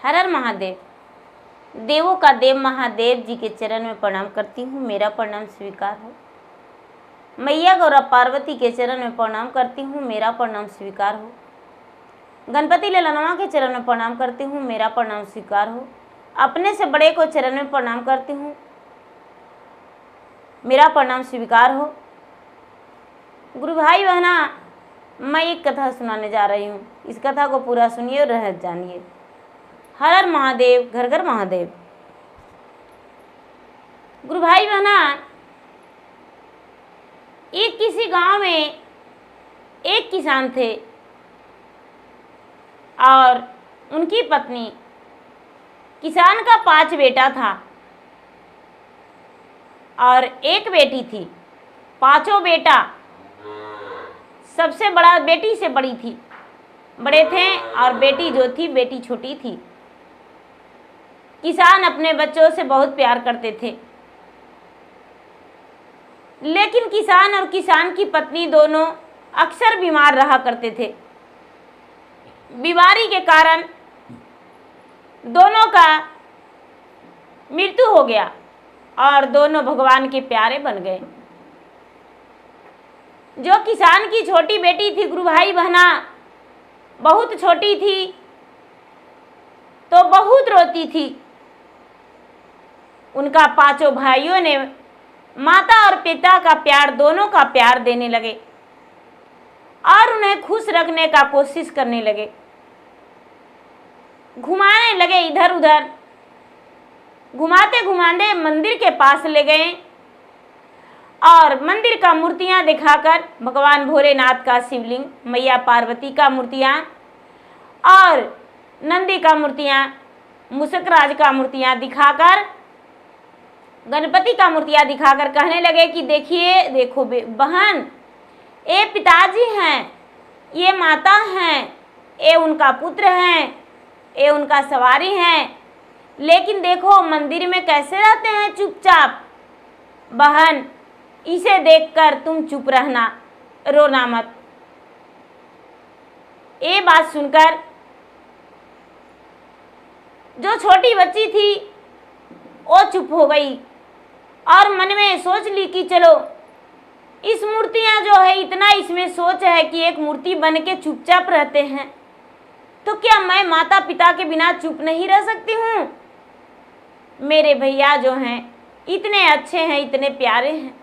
हर हर महादेव। देवों का देव महादेव जी के चरण में प्रणाम करती हूँ, मेरा प्रणाम स्वीकार हो। मैया गौरा पार्वती के चरण में प्रणाम करती हूँ, मेरा प्रणाम स्वीकार हो। गणपति ललनवा के चरण में प्रणाम करती हूँ, मेरा प्रणाम स्वीकार हो। अपने से बड़े को चरण में प्रणाम करती हूँ, मेरा प्रणाम स्वीकार हो। गुरु भाई बहना, मैं एक कथा सुनाने जा रही हूँ, इस कथा को पूरा सुनिए और रहस्य जानिए। हर हर महादेव, घर घर महादेव। गुरु भाई बहना, एक किसी गांव में एक किसान थे और उनकी पत्नी। किसान का 5 बेटा था और एक बेटी थी। पांचों बेटा सबसे बड़ा बेटी से बड़ी थी, बड़े थे, और बेटी जो थी बेटी छोटी थी। किसान अपने बच्चों से बहुत प्यार करते थे, लेकिन किसान और किसान की पत्नी दोनों अक्सर बीमार रहा करते थे। बीमारी के कारण दोनों का मृत्यु हो गया और दोनों भगवान के प्यारे बन गए। जो किसान की छोटी बेटी थी गुरु भाई बहना, बहुत छोटी थी तो बहुत रोती थी। उनका 5 भाइयों ने माता और पिता का प्यार, दोनों का प्यार देने लगे और उन्हें खुश रखने का कोशिश करने लगे। घुमाने लगे इधर उधर, घुमाते घुमाते मंदिर के पास ले गए और मंदिर का मूर्तियां दिखाकर भगवान भोलेनाथ का शिवलिंग, मैया पार्वती का मूर्तियां और नंदी का मूर्तियां, मूषकराज का मूर्तियां दिखाकर, गणपति का मूर्तियां दिखाकर कहने लगे कि देखिए, देखो बहन, ये पिताजी हैं, ये माता हैं, ये उनका पुत्र हैं, ये उनका सवारी हैं, लेकिन देखो मंदिर में कैसे रहते हैं चुपचाप। बहन, इसे देखकर तुम चुप रहना, रोना मत। ये बात सुनकर जो छोटी बच्ची थी वो चुप हो गई और मन में सोच ली कि चलो, इस मूर्तियां जो है, इतना इसमें सोच है कि एक मूर्ति बन के चुपचाप रहते हैं, तो क्या मैं माता पिता के बिना चुप नहीं रह सकती हूँ? मेरे भैया जो हैं इतने अच्छे हैं, इतने प्यारे हैं।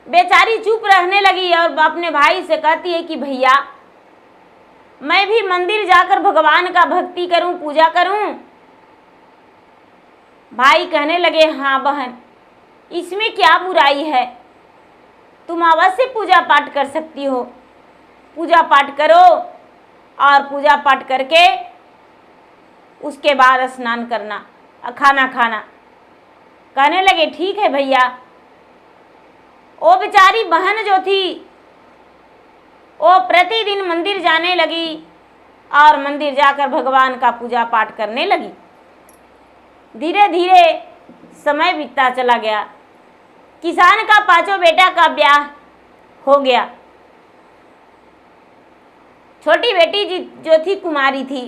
बेचारी चुप रहने लगी और अपने भाई से कहती है कि भैया, मैं भी मंदिर जाकर भगवान का भक्ति करूं, पूजा करूं। भाई कहने लगे, हाँ बहन, इसमें क्या बुराई है, तुम अवश्य पूजा पाठ कर सकती हो। पूजा पाठ करो और पूजा पाठ करके उसके बाद स्नान करना, खाना खाना। कहने लगे ठीक है भैया। वो बेचारी बहन जो थी वो प्रतिदिन मंदिर जाने लगी और मंदिर जाकर भगवान का पूजा पाठ करने लगी। धीरे धीरे समय बीतता चला गया। किसान का 5 बेटा का ब्याह हो गया। छोटी बेटी जो थी कुमारी थी,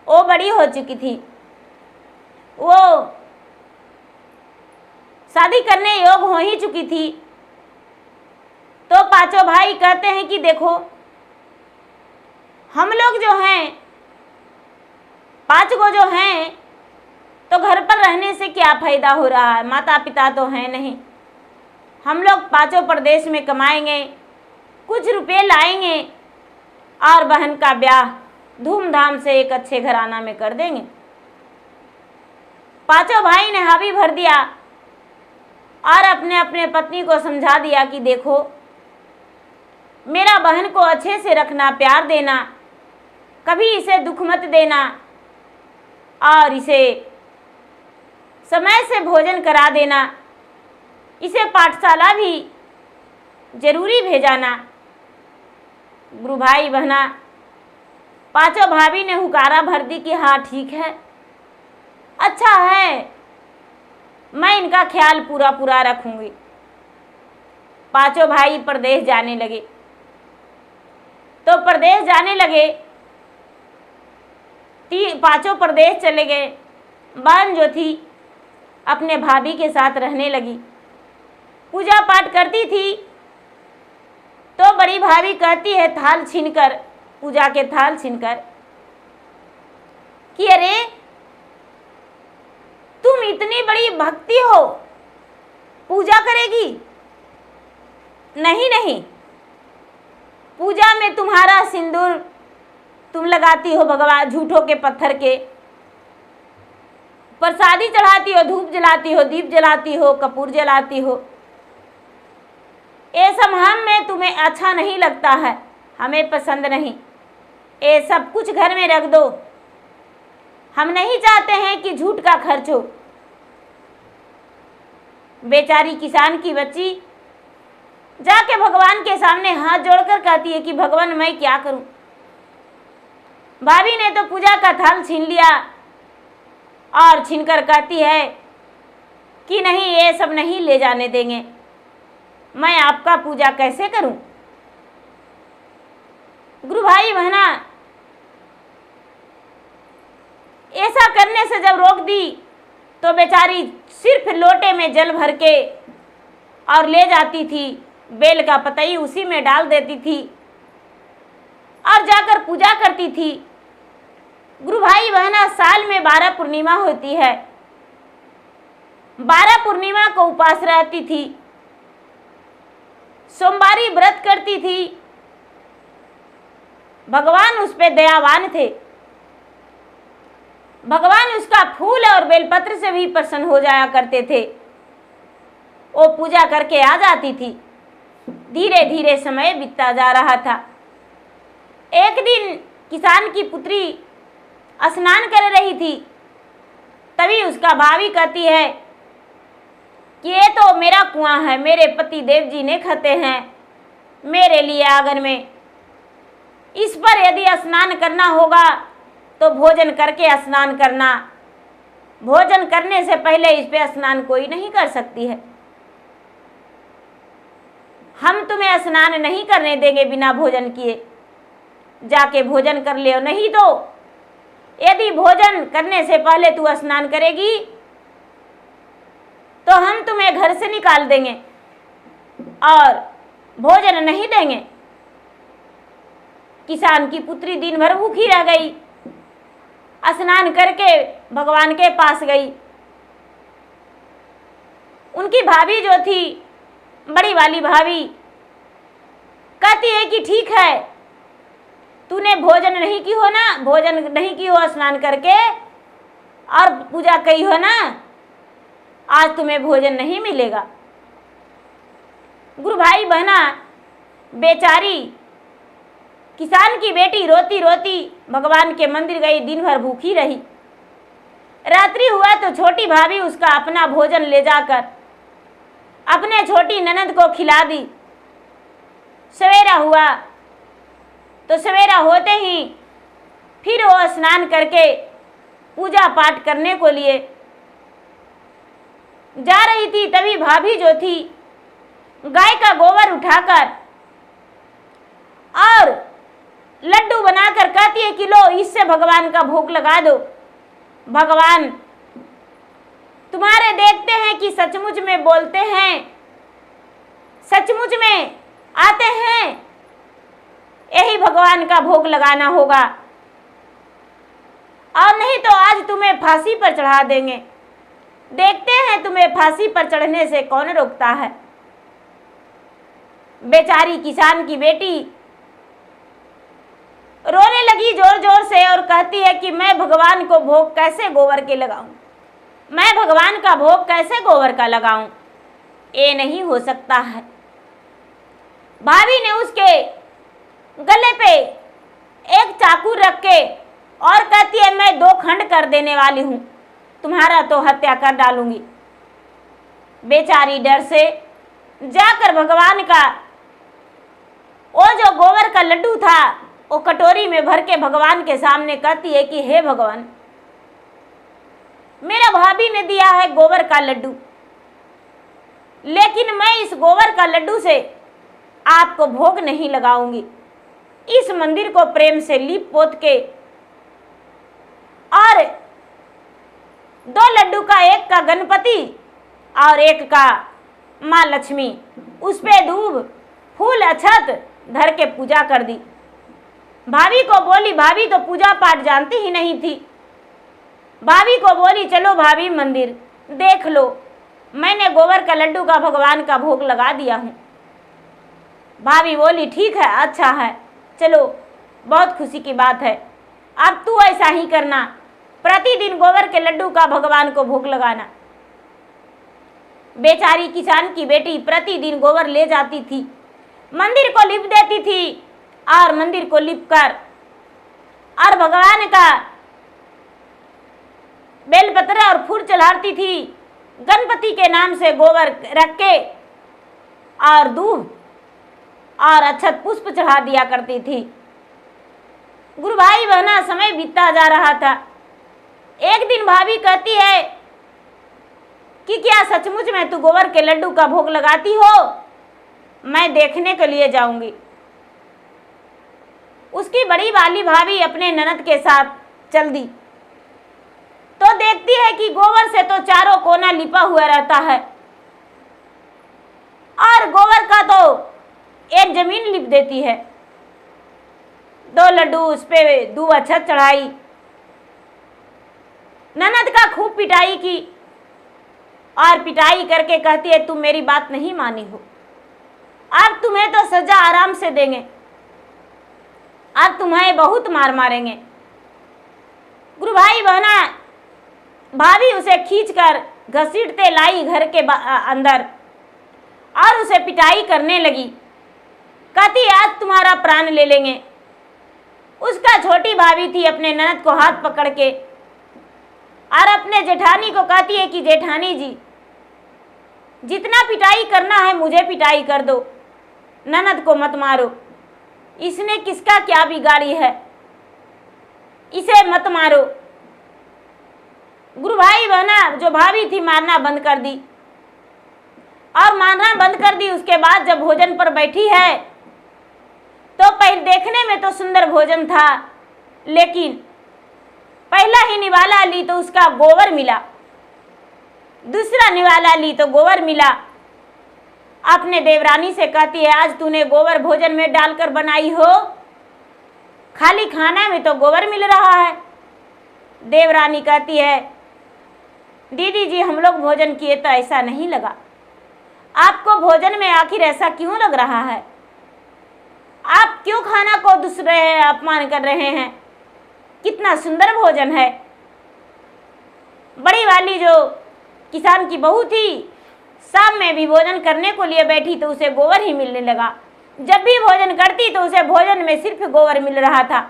वो बड़ी हो चुकी थी, वो शादी करने योग्य हो ही चुकी थी। तो 5 भाई कहते हैं कि देखो, हम लोग जो हैं 5 को जो हैं, तो घर पर रहने से क्या फायदा हो रहा है, माता पिता तो हैं नहीं। हम लोग 5 प्रदेश में कमाएंगे, कुछ रुपए लाएंगे और बहन का ब्याह धूमधाम से एक अच्छे घराना में कर देंगे। 5 भाई ने हामी भर दिया और अपने अपने पत्नी को समझा दिया कि देखो, मेरा बहन को अच्छे से रखना, प्यार देना, कभी इसे दुख मत देना और इसे समय से भोजन करा देना, इसे पाठशाला भी जरूरी भेजाना। गुरु भाई बहना, 5 भाभी ने हुकारा भर दी कि हाँ ठीक है, अच्छा है, मैं इनका ख्याल पूरा पूरा रखूंगी। 5 भाई प्रदेश जाने लगे। तो प्रदेश जाने लगे पांचों प्रदेश चले गए। बहन जो थी अपने भाभी के साथ रहने लगी, पूजा पाठ करती थी। तो बड़ी भाभी कहती है थाल छीनकर, पूजा के थाल छीनकर, कि अरे तुम इतनी बड़ी भक्ति हो, पूजा करेगी? नहीं नहीं, पूजा में तुम्हारा सिंदूर तुम लगाती हो भगवान झूठों के पत्थर के, प्रसादी चढ़ाती हो, धूप जलाती हो, दीप जलाती हो, कपूर जलाती हो। ये सब हमें तुम्हें अच्छा नहीं लगता है, हमें पसंद नहीं। ये सब कुछ घर में रख दो, हम नहीं चाहते हैं कि झूठ का खर्च हो। बेचारी किसान की बच्ची जाके भगवान के सामने हाथ जोड़कर कहती है कि भगवान मैं क्या करूं। भाभी ने तो पूजा का थाल छीन लिया और छीनकर कहती है कि नहीं, ये सब नहीं ले जाने देंगे, मैं आपका पूजा कैसे करूं। गुरु भाई बहना, ऐसा करने से जब रोक दी तो बेचारी सिर्फ लोटे में जल भर के और ले जाती थी, बेल का पतई उसी में डाल देती थी और जाकर पूजा करती थी। गुरु भाई बहना, साल में 12 पूर्णिमा होती है, 12 पूर्णिमा को उपास रहती थी, सोमवारी व्रत करती थी। भगवान उस पे दयावान थे, भगवान उसका फूल और बेलपत्र से भी प्रसन्न हो जाया करते थे। वो पूजा करके आ जाती थी। धीरे धीरे समय बीतता जा रहा था। एक दिन किसान की पुत्री स्नान कर रही थी, तभी उसका भाभी कहती है कि ये तो मेरा कुआं है, मेरे पति देव जी ने खते हैं मेरे लिए आंगन में, इस पर यदि स्नान करना होगा तो भोजन करके स्नान करना, भोजन करने से पहले इस पे स्नान कोई नहीं कर सकती है। हम तुम्हें स्नान नहीं करने देंगे बिना भोजन किए, जाके भोजन कर ले, नहीं तो यदि भोजन करने से पहले तू स्नान करेगी तो हम तुम्हें घर से निकाल देंगे और भोजन नहीं देंगे। किसान की पुत्री दिन भर भूखी रह गई, स्नान करके भगवान के पास गई। उनकी भाभी जो थी, बड़ी वाली भाभी, कहती है कि ठीक है, तूने भोजन नहीं की हो ना, भोजन नहीं की हो स्नान करके और पूजा की हो ना, आज तुम्हें भोजन नहीं मिलेगा। गुरु भाई बहना, बेचारी किसान की बेटी रोती रोती भगवान के मंदिर गई, दिन भर भूखी रही। रात्रि हुआ तो छोटी भाभी उसका अपना भोजन ले जाकर अपने छोटी ननद को खिला दी। सवेरा हुआ तो सवेरा होते ही फिर वो स्नान करके पूजा पाठ करने को लिए जा रही थी। तभी भाभी जो थी गाय का गोबर उठाकर और लड्डू बनाकर कहती है कि लो, इससे भगवान का भोग लगा दो। भगवान तुम्हारे देखते हैं कि सचमुच में बोलते हैं, सचमुच में आते हैं, यही भगवान का भोग लगाना होगा और नहीं तो आज तुम्हें फांसी पर चढ़ा देंगे। देखते हैं तुम्हें फांसी पर चढ़ने से कौन रोकता है। बेचारी किसान की बेटी रोने लगी जोर जोर से और कहती है कि मैं भगवान को भोग कैसे गोबर के लगाऊं, मैं भगवान का भोग कैसे गोबर का लगाऊं, ये नहीं हो सकता है। भाभी ने उसके गले पे एक चाकू रख के और कहती है मैं 2 खंड कर देने वाली हूं, तुम्हारा तो हत्या कर डालूंगी। बेचारी डर से जाकर भगवान का वो जो गोबर का लड्डू था वो कटोरी में भर के भगवान के सामने कहती है कि हे भगवान, मेरा भाभी ने दिया है गोबर का लड्डू, लेकिन मैं इस गोबर का लड्डू से आपको भोग नहीं लगाऊंगी। इस मंदिर को प्रेम से लीप पोत के 2 लड्डू का, एक का गणपति और एक का माँ लक्ष्मी, उस पे दूब फूल अक्षत धर के पूजा कर दी। भाभी को बोली, भाभी तो पूजा पाठ जानती ही नहीं थी। भाभी को बोली, चलो भाभी मंदिर देख लो, मैंने गोबर का लड्डू का भगवान का भोग लगा दिया हूँ। भाभी बोली, ठीक है, अच्छा है, चलो, बहुत खुशी की बात है। अब तू ऐसा ही करना, प्रतिदिन गोबर के लड्डू का भगवान को भोग लगाना। बेचारी किसान की बेटी प्रतिदिन गोबर ले जाती थी, मंदिर को लिप देती थी और मंदिर को लिप कर और भगवान का बेलपत्र और फूल चढ़ाती थी। गणपति के नाम से गोबर रख के और दूब और अक्षत पुष्प चढ़ा दिया करती थी। गुरु भाई बहना, समय बीतता जा रहा था। एक दिन भाभी कहती है कि क्या सचमुच में तू गोबर के लड्डू का भोग लगाती हो? मैं देखने के लिए जाऊंगी। उसकी बड़ी वाली भाभी अपने ननद के साथ चल दी तो देखती है कि गोबर से तो चारों कोना लिपा हुआ रहता है और गोबर का तो एक जमीन लिप देती है। 2 लड्डू उस पे दूब अक्षत चढ़ाई, ननद का खूब पिटाई की और पिटाई करके कहती है, तुम मेरी बात नहीं मानी हो, अब तुम्हें तो सजा आराम से देंगे, अब तुम्हें बहुत मार मारेंगे। गुरु भाई बहना, भाभी उसे खींचकर घसीटते लाई घर के अंदर और उसे पिटाई करने लगी। कहती, आज तुम्हारा प्राण ले लेंगे। उसका छोटी भाभी थी, अपने ननद को हाथ पकड़ के और अपने जेठानी को कहती है कि जेठानी जी, जितना पिटाई करना है मुझे पिटाई कर दो, ननद को मत मारो, इसने किसका क्या बिगाड़ी है, इसे मत मारो। गुरु भाई बहना, जो भाभी थी मारना बंद कर दी और मारना बंद कर दी। उसके बाद जब भोजन पर बैठी है तो पहले देखने में तो सुंदर भोजन था, लेकिन पहला ही निवाला ली तो उसका गोबर मिला, दूसरा निवाला ली तो गोबर मिला। अपने देवरानी से कहती है, आज तूने गोबर भोजन में डालकर बनाई हो, खाली खाना में तो गोबर मिल रहा है। देवरानी कहती है, दीदी जी, हम लोग भोजन किए तो ऐसा नहीं लगा, आपको भोजन में आखिर ऐसा क्यों लग रहा है? आप क्यों खाना को दूसरे अपमान कर रहे हैं? कितना सुंदर भोजन है। बड़ी वाली जो किसान की बहू थी, शाम में भी भोजन करने को लिए बैठी तो उसे गोबर ही मिलने लगा। जब भी भोजन करती तो उसे भोजन में सिर्फ गोबर मिल रहा था।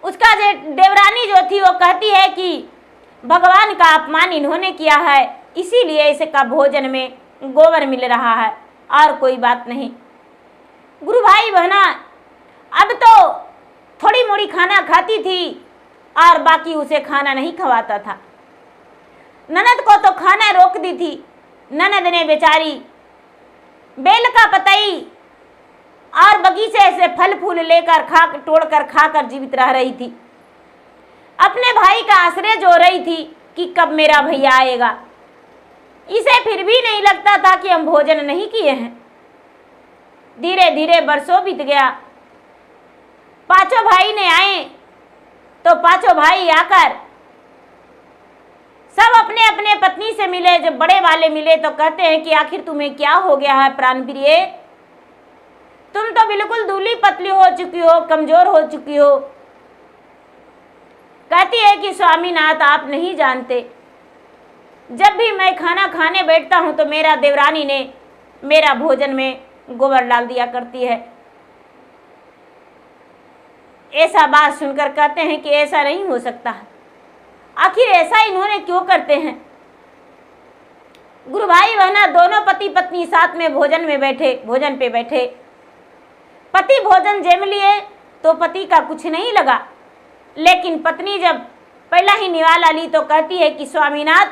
उसका देवरानी जो थी वो कहती है कि भगवान का अपमान इन्होंने किया है, इसीलिए इसका भोजन में गोबर मिल रहा है, और कोई बात नहीं। गुरु भाई बहना, अब तो थोड़ी मोड़ी खाना खाती थी और बाकी उसे खाना नहीं खवाता था। ननद को तो खाना रोक दी थी। ननद ने बेचारी बेल का पतई और बगीचे से फल फूल लेकर तोड़कर खाकर जीवित रह रही थी। अपने भाई का आश्रय जो रही थी कि कब मेरा भैया आएगा। इसे फिर भी नहीं लगता था कि हम भोजन नहीं किए हैं। धीरे धीरे बरसों बीत गया। पांचों भाई ने आए तो पांचों भाई आकर सब अपने अपने पत्नी से मिले। जब बड़े वाले मिले तो कहते हैं कि आखिर तुम्हें क्या हो गया है प्राण प्रिय, तुम तो बिल्कुल दूबली पतली हो चुकी हो, कमजोर हो चुकी हो। कहती है कि स्वामीनाथ, आप नहीं जानते, जब भी मैं खाना खाने बैठता हूं तो मेरा देवरानी ने मेरा भोजन में गोबर डाल दिया करती है। ऐसा बात सुनकर कहते हैं कि ऐसा नहीं हो सकता, आखिर ऐसा इन्होंने क्यों करते हैं। गुरु भाई बहना दोनों पति पत्नी साथ में भोजन पे बैठे। पति भोजन जेम लिए तो पति का कुछ नहीं लगा, लेकिन पत्नी जब पहला ही निवाला ली तो कहती है कि स्वामीनाथ,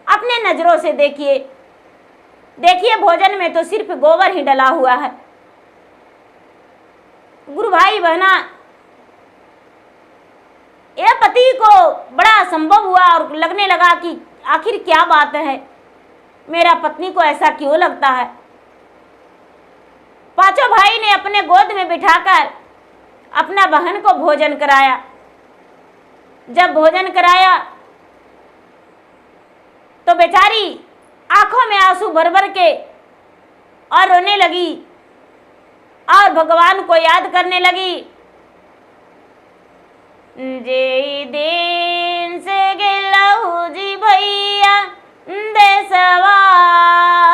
अपने नजरों से देखिए, देखिए भोजन में तो सिर्फ गोबर ही डला हुआ है। गुरु भाई बहना, यह पति को बड़ा असंभव हुआ और लगने लगा कि आखिर क्या बात है, मेरा पत्नी को ऐसा क्यों लगता है। पांचों भाई ने अपने गोद में बिठाकर अपना बहन को भोजन कराया। जब भोजन कराया तो बेचारी आंखों में आंसू भर भर के और रोने लगी और भगवान को याद करने लगी। जे दिन से गेलहु जी भैया देसवा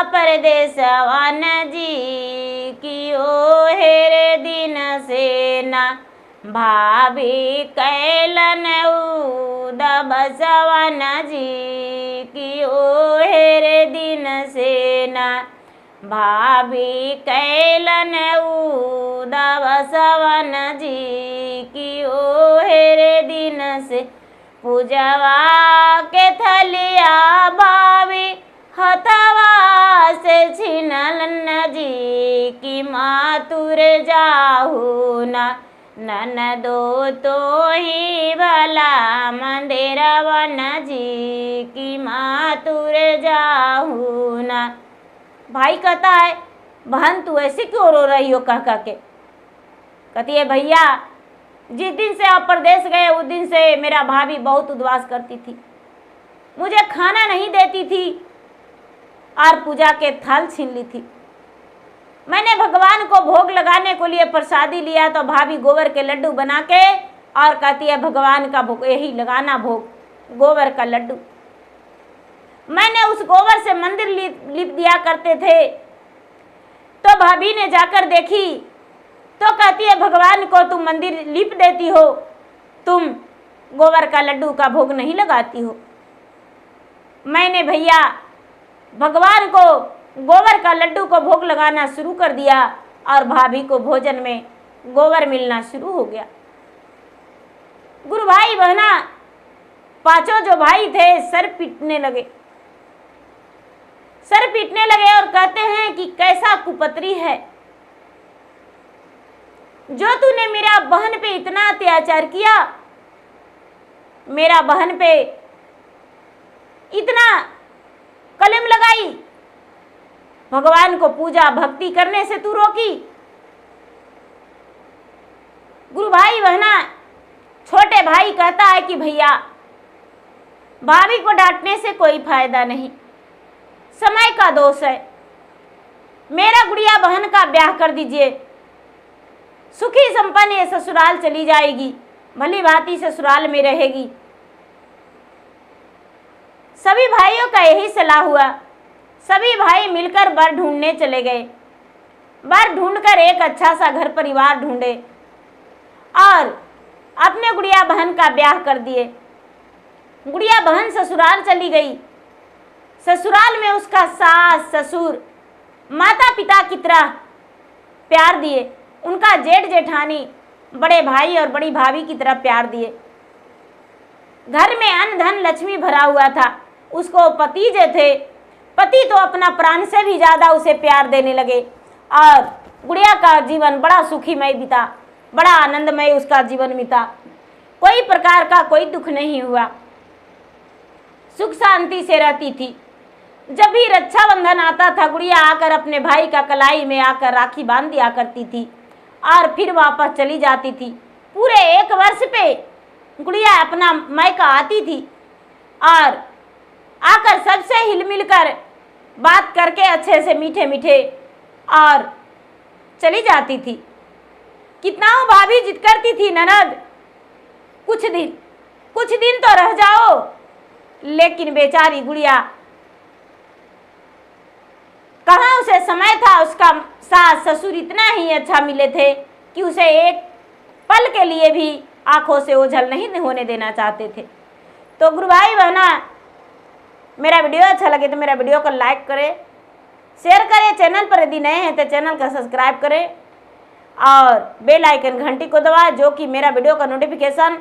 परदेसवा न जी कियो हेरे दिन से ना भाभी कैलन दबसवा न जी कियो हेरे दिन से ना भाभी कैलन दबसवन जी कियो हेरे दिन से पूजवा के थलिया भाभी हथवा से छिनलन जी की मातुर जाहू ना ननदो तो ही भला मंदिरवन जी की मातुर जाहू ना। भाई कहता है बहन तू ऐसे क्यों रो रही हो कह के। कहती है भैया जिस दिन से आप परदेश गए उस दिन से मेरा भाभी बहुत उद्वास करती थी, मुझे खाना नहीं देती थी और पूजा के थाल छीन ली थी। मैंने भगवान को भोग लगाने को लिए प्रसादी लिया तो भाभी गोबर के लड्डू बना के और कहती है भगवान का भोग यही लगाना, भोग गोबर का लड्डू। मैंने उस गोबर से मंदिर लिप दिया करते थे। तो भाभी ने जाकर देखी तो कहती है भगवान को तुम मंदिर लिप देती हो, तुम गोबर का लड्डू का भोग नहीं लगाती हो। मैंने भैया भगवान को गोबर का लड्डू को भोग लगाना शुरू कर दिया और भाभी को भोजन में गोबर मिलना शुरू हो गया। गुरु भाई बहना पांचों जो भाई थे सर पीटने लगे और कहते हैं कि कैसा कुपत्री है जो तूने मेरा बहन पे इतना अत्याचार किया, मेरा बहन पे इतना कलम लगाई, भगवान को पूजा भक्ति करने से तू रोकी। गुरु भाई बहना छोटे भाई कहता है कि भैया भाभी को डांटने से कोई फायदा नहीं, समय का दोष है, मेरा गुड़िया बहन का ब्याह कर दीजिए, सुखी संपन्न ये ससुराल चली जाएगी, भली भांति ससुराल में रहेगी। सभी भाइयों का यही सलाह हुआ। सभी भाई मिलकर वर ढूंढने चले गए। वर ढूंढकर एक अच्छा सा घर परिवार ढूंढे और अपने गुड़िया बहन का ब्याह कर दिए। गुड़िया बहन ससुराल चली गई। ससुराल में उसका सास ससुर माता पिता की तरह प्यार दिए, उनका जेठ जेठानी बड़े भाई और बड़ी भाभी की तरह प्यार दिए। घर में अन्न धन लक्ष्मी भरा हुआ था। उसको पति जो थे, पति तो अपना प्राण से भी ज़्यादा उसे प्यार देने लगे और गुड़िया का जीवन बड़ा सुखीमय बीता, बड़ा आनंदमय उसका जीवन बीता। कोई प्रकार का कोई दुख नहीं हुआ, सुख शांति से रहती थी। जब भी रक्षाबंधन आता था गुड़िया आकर अपने भाई का कलाई में आकर राखी बांध दिया करती थी और फिर वापस चली जाती थी। पूरे 1 वर्ष पे गुड़िया अपना मायका आती थी और आकर सबसे हिल मिल कर बात करके अच्छे से मीठे मीठे और चली जाती थी। कितना भाभी जिद करती थी ननद कुछ दिन तो रह जाओ, लेकिन बेचारी गुड़िया कहाँ उसे समय था। उसका सास ससुर इतना ही अच्छा मिले थे कि उसे एक पल के लिए भी आंखों से ओझल नहीं होने देना चाहते थे। तो गुरु भाई बहना मेरा वीडियो अच्छा लगे तो मेरा वीडियो को लाइक करें, शेयर करें। चैनल पर यदि नए हैं तो चैनल का सब्सक्राइब करें और बेल आइकन घंटी को दबाएं, जो कि मेरा वीडियो का नोटिफिकेशन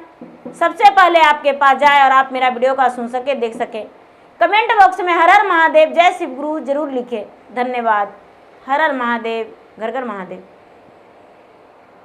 सबसे पहले आपके पास जाए और आप मेरा वीडियो का सुन सके, देख सके। कमेंट बॉक्स में हर हर महादेव, जय शिव गुरु जरूर लिखें। धन्यवाद। हर हर महादेव, घर घर महादेव।